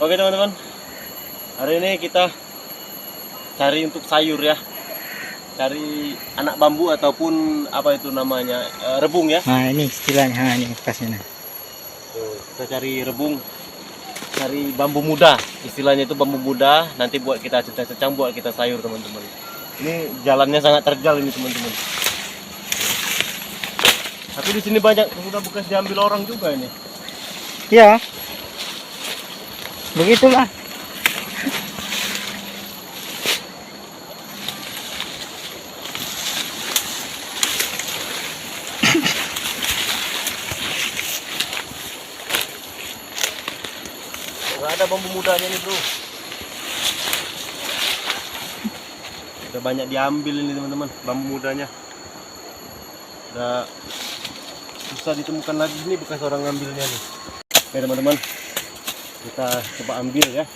Oke teman-teman, hari ini kita cari untuk sayur ya, cari anak bambu ataupun apa itu namanya, rebung ya. Nah ini istilahnya, ini bekasnya. Tuh, kita cari rebung, cari bambu muda, istilahnya itu bambu muda. Nanti buat kita cecah-cecah, buat kita sayur teman-teman. Ini jalannya sangat terjal ini teman-teman. Tapi di sini banyak sudah bekas diambil orang juga ini. Ya, begitulah. Nggak ada bambu mudanya nih bro. Udah banyak diambil ini teman-teman, bambu mudanya. Udah susah ditemukan lagi, ini bekas orang ngambilnya nih. Oke teman-teman, kita coba ambil ya.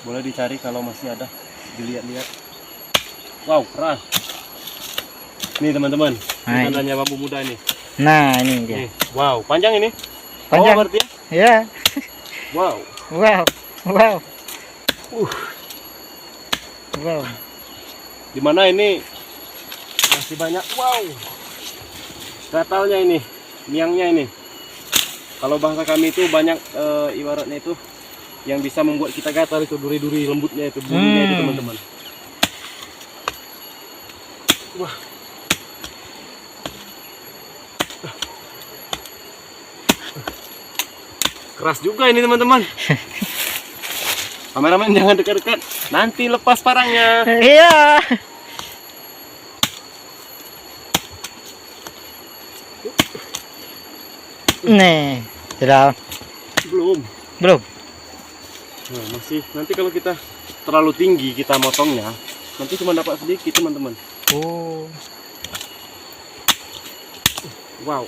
Boleh dicari kalau masih ada, dilihat-lihat. Wow, keras. Nih teman-teman, ini tandanya bambu muda ini. Nah ini dia. Nih, wow, panjang ini. Panjang. Oh, berarti ya? Ya. Wow. Wow. Wow. Wow. Dimana ini masih banyak. Wow. Gatalnya ini, miangnya ini. Kalau bahasa kami itu banyak ibaratnya itu yang bisa membuat kita gatal itu duri-duri lembutnya itu, bulunya itu teman-teman. Wah. Keras juga ini teman-teman. Kameramen jangan dekat-dekat, nanti lepas parangnya. Iya. Nih, sudah. Belum. Nah, masih. Nanti kalau kita terlalu tinggi kita motongnya, nanti cuma dapat sedikit teman-teman. Oh. Wow.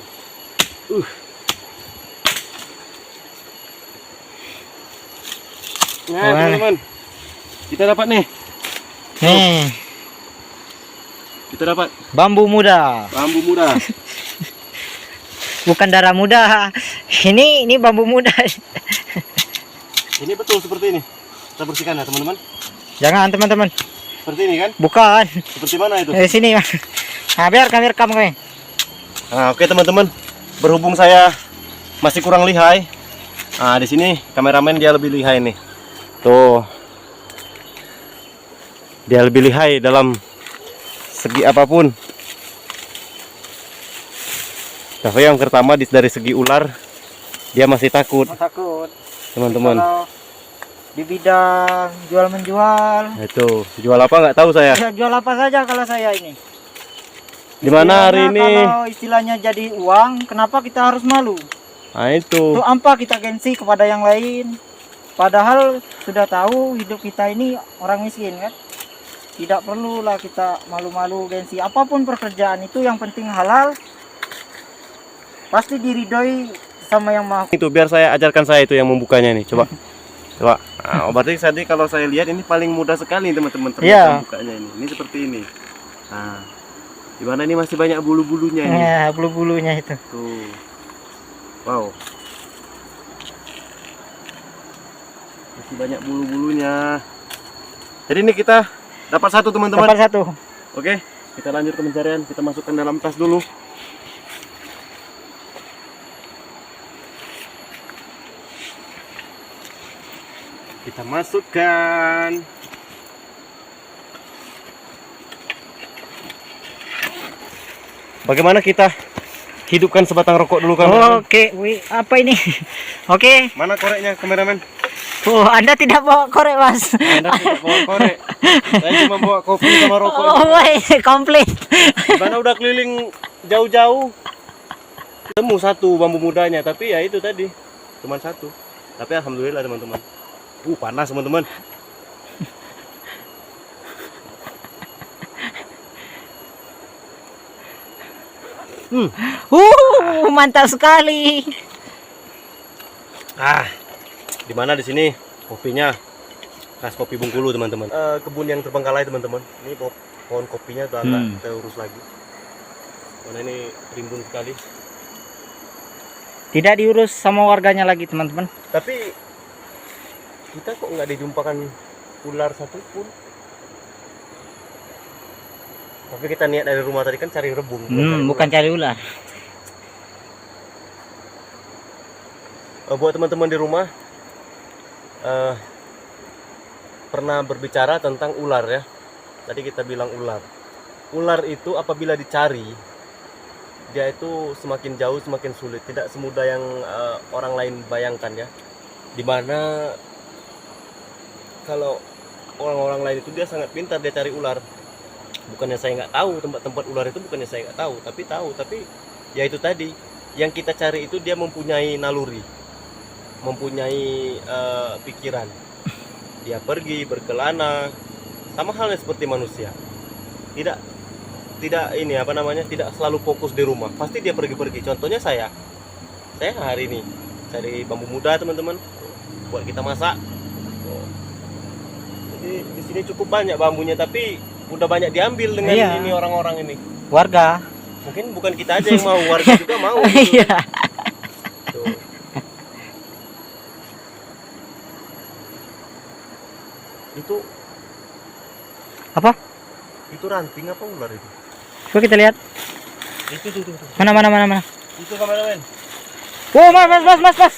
Nah teman-teman, kita dapat nih. Nih, Kita dapat bambu muda. bambu muda. Bukan darah muda. Ini bambu muda. Ini betul seperti ini. Kita bersihkan ya teman-teman. Jangan teman-teman. Seperti ini kan? Bukan. Seperti mana itu? Di sini. Nah, biar kami rekam kami. Nah, oke teman-teman. Berhubung saya masih kurang lihai. Nah, di sini kameramen dia lebih lihai nih. Tuh. Dia lebih lihai dalam segi apapun. Tapi yang pertama dari segi ular dia masih takut, Takut. teman-teman. Kalau di bidang jual menjual. Itu jual apa nggak tahu saya. Ya, jual apa saja kalau saya ini. Di mana hari ini? Kalau istilahnya jadi uang, kenapa kita harus malu? Nah itu. Untuk apa kita gengsi kepada yang lain? Padahal sudah tahu hidup kita ini orang miskin kan? Tidak perlulah kita malu-malu gengsi. Apapun pekerjaan itu yang penting halal. Pasti diridhoi sama yang maha. Itu biar saya ajarkan saya itu yang membukanya nih. Coba. Coba. Nah, berarti tadi kalau saya lihat ini paling mudah sekali teman-teman ternyata membukanya ini. Ini seperti ini. Nah, di mana ini masih banyak bulu-bulunya ini. Ya, bulu-bulunya itu. Tuh. Wow. Masih banyak bulu-bulunya. Jadi ini kita dapat satu teman-teman. Dapat satu. Oke, kita lanjut ke pencarian. Kita masukkan dalam tas dulu. Kita masukkan. Bagaimana kita hidupkan sebatang rokok dulu kan? Oke, wih, apa ini? Oke. Mana koreknya kameramen? Oh, Anda tidak bawa korek, Mas. Anda tidak bawa korek. Saya cuma bawa kopi sama rokok. Oh, baik, komplit. Karena udah keliling jauh-jauh. Temu satu bambu mudanya, tapi ya itu tadi cuma satu. Tapi alhamdulillah teman-teman. Panas teman-teman. Mantap sekali. Di mana di sini kopinya? Khas kopi Bengkulu teman-teman. Kebun yang terbengkalai teman-teman. Ini pohon kopinya tuh agak kita urus lagi. Mana ini rimbun sekali. Tidak diurus sama warganya lagi teman-teman. Tapi kita kok nggak dijumpakan ular satupun. Tapi kita niat dari rumah tadi kan cari rebung, Bukan cari ular. Buat teman-teman di rumah, pernah berbicara tentang ular ya. Tadi kita bilang ular. Ular itu apabila dicari, dia itu semakin jauh semakin sulit. Tidak semudah yang orang lain bayangkan ya. Dimana kalau orang-orang lain itu dia sangat pintar, dia cari ular. Bukannya saya nggak tahu tempat-tempat ular itu, bukannya saya nggak tahu, tapi ya itu tadi yang kita cari itu dia mempunyai naluri, mempunyai pikiran. Dia pergi berkelana, sama halnya seperti manusia. Tidak ini apa namanya, tidak selalu fokus di rumah. Pasti dia pergi-pergi. Contohnya saya hari ini cari bambu muda teman-teman, buat kita masak. Jadi di sini cukup banyak bambunya, tapi udah banyak diambil dengan ini orang-orang ini. Warga. Mungkin bukan kita aja yang mau, warga juga mau. Gitu. Iya. Tuh. Itu Apa? itu ranting apa ular itu? Coba kita lihat. Itu tuh. Mana. Itu kameramen. Oh, mas.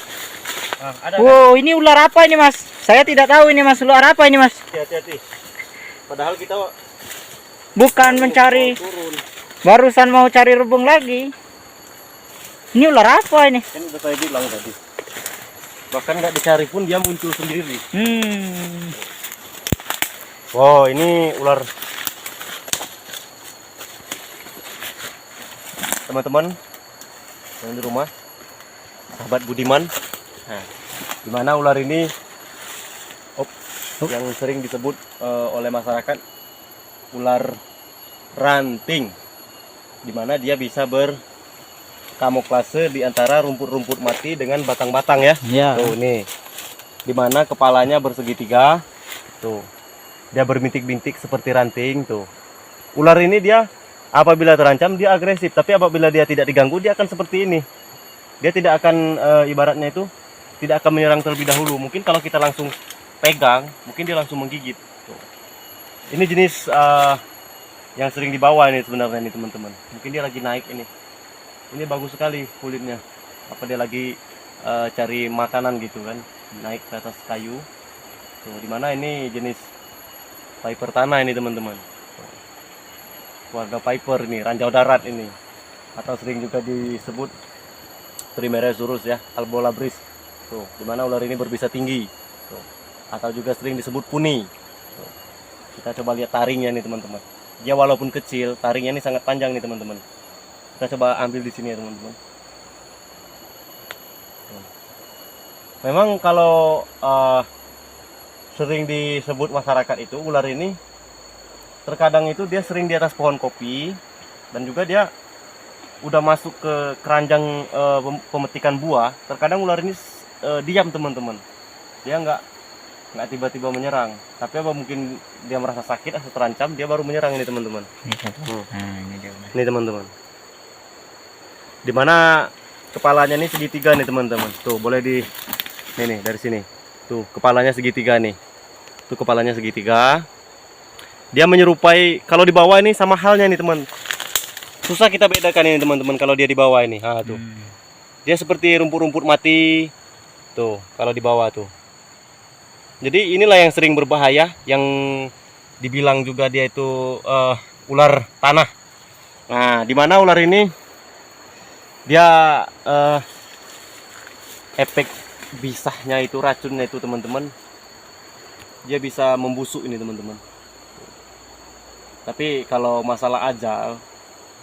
Ah, ada. Wow, ini ular apa ini mas? Saya tidak tahu ini mas, ular apa ini mas? Hati-hati. Padahal kita Bukan mencari, turun. barusan mau cari rebung lagi. Ini ular apa ini? Kan udah saya bilang tadi. Bahkan nggak dicari pun dia muncul sendiri. Wow, ini ular. Teman-teman yang di rumah, sahabat Budiman. Nah, di mana ular ini yang sering disebut oleh masyarakat ular ranting, di mana dia bisa berkamuflase di antara rumput-rumput mati dengan batang-batang ya. Iya. Tuh ini, di mana kepalanya bersegitiga. Tuh, dia berbintik-bintik seperti ranting. Tuh, ular ini dia apabila terancam dia agresif, tapi apabila dia tidak diganggu dia akan seperti ini. Dia tidak akan ibaratnya itu tidak akan menyerang terlebih dahulu. Mungkin kalau kita langsung pegang, mungkin dia langsung menggigit. Tuh. Ini jenis yang sering dibawa ini sebenarnya ini teman-teman. Mungkin dia lagi naik ini. Ini bagus sekali kulitnya. Apa dia lagi cari makanan gitu kan? Naik ke atas kayu. Tuh, dimana ini jenis viper tanah ini teman-teman. Keluarga viper ini, ranjau darat ini. Atau sering juga disebut Trimeresurus ya, Albolabris. Tuh, dimana ular ini berbisa tinggi. Tuh. Atau juga sering disebut puni. Tuh. Kita coba lihat taringnya nih teman-teman. Dia walaupun kecil, taringnya ini sangat panjang nih teman-teman. Kita coba ambil di sini ya teman-teman. Memang kalau sering disebut masyarakat itu ular ini, terkadang itu dia sering di atas pohon kopi, dan juga dia udah masuk ke keranjang pemetikan buah. Terkadang ular ini diam teman-teman. Dia nggak tiba-tiba menyerang, tapi apa mungkin dia merasa sakit atau terancam, dia baru menyerang ini teman-teman. Ini teman-teman, dimana kepalanya ini segitiga nih teman-teman. Tuh boleh di nih dari sini. Tuh kepalanya segitiga nih. Tuh kepalanya segitiga. Dia menyerupai, kalau di bawah ini sama halnya nih teman. Susah kita bedakan ini teman-teman kalau dia di bawah ini. Ah tuh. Dia seperti rumput-rumput mati. Tuh kalau di bawah tuh. Jadi inilah yang sering berbahaya, yang dibilang juga dia itu ular tanah. Nah, di mana ular ini dia efek bisahnya itu, racunnya itu teman-teman, dia bisa membusuk ini teman-teman. Tapi kalau masalah ajal,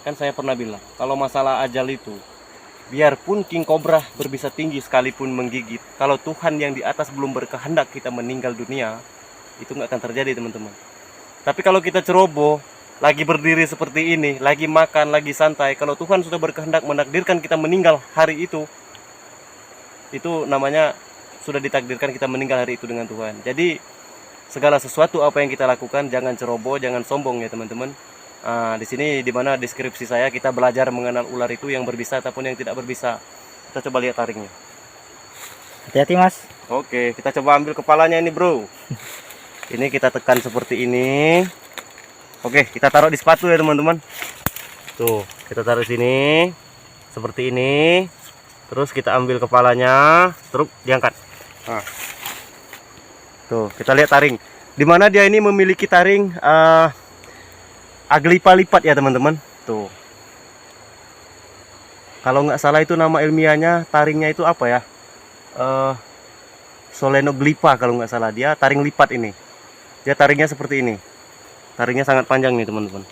kan saya pernah bilang, kalau masalah ajal itu, biarpun king cobra berbisa tinggi sekalipun menggigit, kalau Tuhan yang di atas belum berkehendak kita meninggal dunia, itu nggak akan terjadi teman-teman. Tapi kalau kita ceroboh, lagi berdiri seperti ini, lagi makan, lagi santai, kalau Tuhan sudah berkehendak menakdirkan kita meninggal hari itu namanya sudah ditakdirkan kita meninggal hari itu dengan Tuhan. Jadi segala sesuatu apa yang kita lakukan, jangan ceroboh, jangan sombong ya teman-teman. Nah, di sini dimana deskripsi saya kita belajar mengenal ular itu yang berbisa ataupun yang tidak berbisa. Kita coba lihat taringnya. Hati-hati Mas. Oke, kita coba ambil kepalanya ini bro. Ini kita tekan seperti ini. Oke, kita taruh di sepatu ya teman-teman. Tuh, kita taruh sini seperti ini. Terus kita ambil kepalanya, terus diangkat. Nah. Tuh, kita lihat taring. Dimana dia ini memiliki taring aglipa lipat ya teman-teman. Tuh. Kalau nggak salah itu nama ilmiahnya taringnya itu apa ya? Solenoglipa kalau nggak salah. Dia taring lipat ini. Dia taringnya seperti ini. Taringnya sangat panjang nih teman-teman.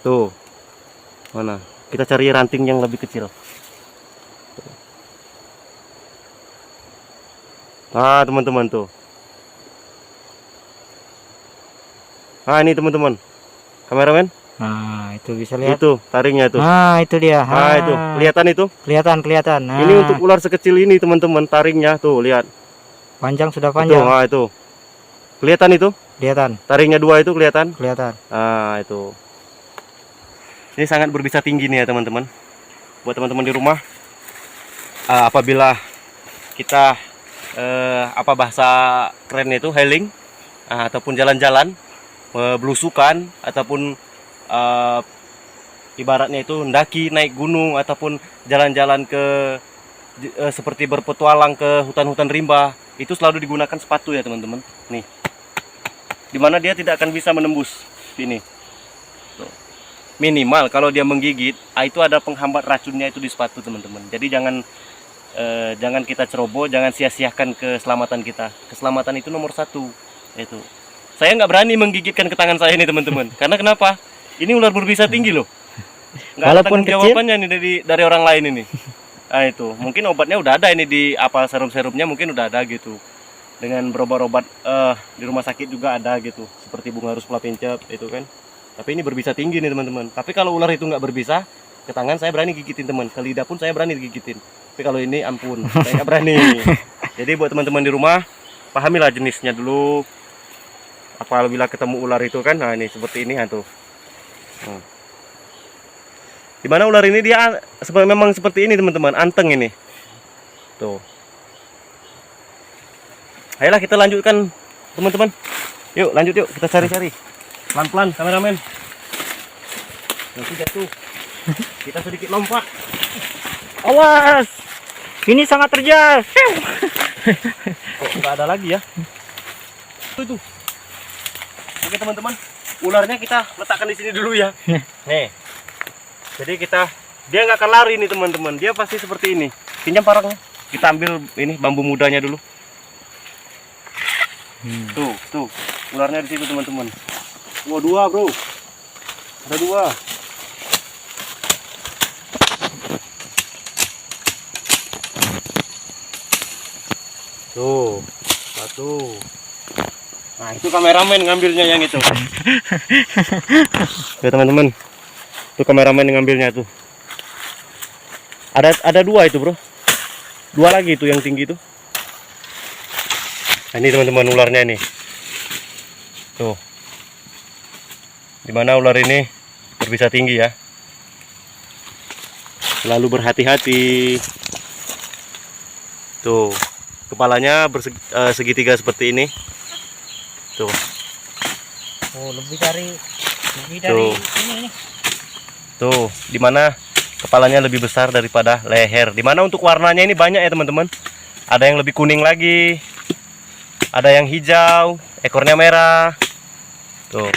Tuh. Mana? Kita cari ranting yang lebih kecil. Tuh. Ah, teman-teman tuh. Nah, ini teman-teman. Kameramen. Nah, itu bisa lihat. Itu taringnya tuh. Nah, itu dia. Nah, itu. Kelihatan itu? Kelihatan. Nah, ini untuk ular sekecil ini, teman-teman, taringnya tuh, lihat. Panjang sudah Itu, panjang. nah, itu. Kelihatan itu? Kelihatan. Taringnya 2 itu kelihatan? Kelihatan. Nah, itu. Ini sangat berbisa tinggi nih ya, teman-teman. Buat teman-teman di rumah, apabila kita apa bahasa kerennya itu healing, ataupun jalan-jalan, belusukan ataupun ibaratnya itu mendaki naik gunung ataupun jalan-jalan ke seperti berpetualang ke hutan-hutan rimba, itu selalu digunakan sepatu ya teman-teman. Nih, dimana dia tidak akan bisa menembus ini. Tuh. Minimal kalau dia menggigit, itu ada penghambat racunnya itu di sepatu teman-teman. Jadi jangan kita ceroboh, jangan sia-siakan keselamatan kita. Keselamatan itu nomor 1. Itu. Saya nggak berani menggigitkan ke tangan saya nih teman-teman. Karena kenapa? Ini ular berbisa tinggi loh. Nggak ada tanggung jawabannya nih dari orang lain ini. Nah itu, mungkin obatnya udah ada ini di apa serum-serumnya mungkin udah ada gitu. Dengan berobat-obat di rumah sakit juga ada gitu. Seperti bunga harus pencet itu kan. Tapi ini berbisa tinggi nih teman-teman. Tapi kalau ular itu nggak berbisa, ke tangan saya berani gigitin teman. Ke lidah pun saya berani gigitin. Tapi kalau ini ampun, saya nggak berani. Jadi buat teman-teman di rumah, pahamilah jenisnya dulu. Apabila ketemu ular itu kan, nah ini seperti ini tuh. Dimana ular ini dia memang seperti ini teman-teman, anteng ini. Tuh. Ayolah kita lanjutkan teman-teman. Yuk lanjut yuk, kita cari-cari. Pelan-pelan kameramen. Nanti jatuh. Kita sedikit lompat. Awas. Ini sangat terjas. Kok nggak ada lagi ya? Itu. Oke teman-teman, ularnya kita letakkan di sini dulu ya. Nih. Jadi dia nggak akan lari nih teman-teman. Dia pasti seperti ini. Pinjam parangnya. Kita ambil ini bambu mudanya dulu. Tuh. Ularnya di situ teman-teman. Wah, 2 bro. Ada 2. Tuh, 1. Nah, itu kameramen ngambilnya yang itu. Ya teman-teman. Itu kameramen yang ngambilnya tuh. Ada 2 itu, bro. 2 lagi itu yang tinggi itu. Nah, ini teman-teman ularnya ini. Tuh. Dimana ular ini berbisa tinggi ya. Selalu berhati-hati. Tuh. Kepalanya segitiga seperti ini. Tuh. Oh, lebih dari Tuh. ini. Tuh, dimana kepalanya lebih besar daripada leher. Dimana untuk warnanya ini banyak ya teman-teman. Ada yang lebih kuning lagi, ada yang hijau, ekornya merah. Tuh.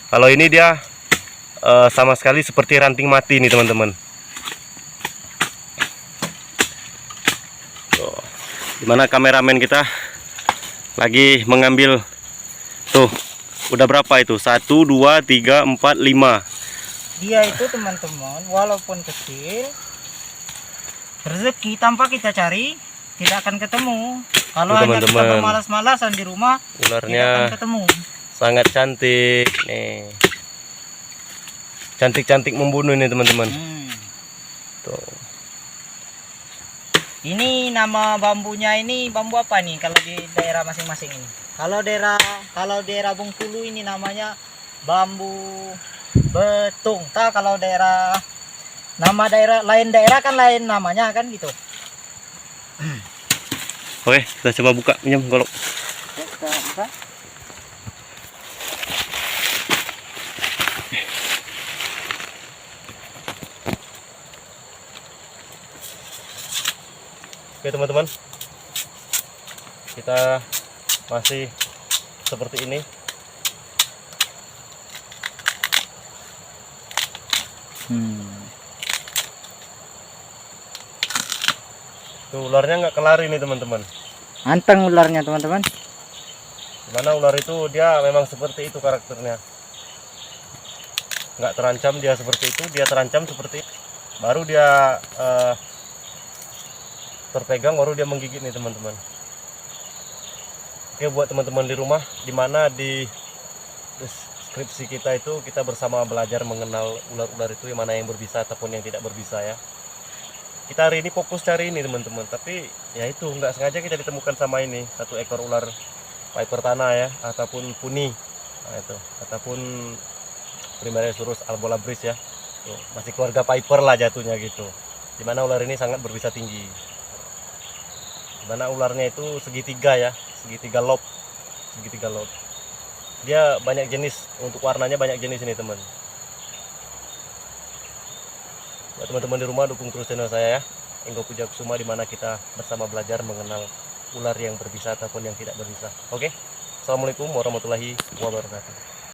Kalau ini dia sama sekali seperti ranting mati nih teman-teman. Tuh. Dimana kameramen kita lagi mengambil. Tuh. Udah berapa itu? 1, 2, 3, 4, 5. Dia itu teman-teman, walaupun kecil, rezeki tanpa kita cari tidak akan ketemu. Kalau hanya kita bermalas-malasan di rumah, ularnya tidak akan ketemu. Sangat cantik nih. Cantik-cantik membunuh ini teman-teman. Tuh. Ini nama bambunya ini bambu apa nih kalau di daerah masing-masing ini? Kalau daerah Bengkulu ini namanya bambu betung. Kalau nama daerah kan lain namanya kan gitu. Oke, kita coba buka minyak golok. Kita buka. Oke teman-teman, kita masih seperti ini. Tuh ularnya nggak kelari nih teman-teman. Anteng ularnya teman-teman. Dimana ular itu dia memang seperti itu karakternya. Nggak terancam dia seperti itu, dia terancam seperti itu. Baru dia terpegang, baru dia menggigit nih teman-teman. Oke, buat teman-teman di rumah, dimana di deskripsi kita itu kita bersama belajar mengenal ular-ular itu, yang mana yang berbisa ataupun yang tidak berbisa ya. Kita hari ini fokus cari ini teman-teman, tapi ya itu nggak sengaja kita ditemukan sama ini satu ekor ular viper tanah ya, ataupun puni, nah, itu ataupun Primaresurus albolabris ya. Tuh, masih keluarga viper lah jatuhnya gitu. Dimana ular ini sangat berbisa tinggi. Dimana ularnya itu segitiga ya, segitiga lob. Dia banyak jenis, untuk warnanya banyak jenis ini teman. Buat teman-teman di rumah, dukung terus channel saya ya, Enggo Pujakusuma, dimana kita bersama belajar mengenal ular yang berbisa ataupun yang tidak berbisa. Oke, assalamualaikum warahmatullahi wabarakatuh.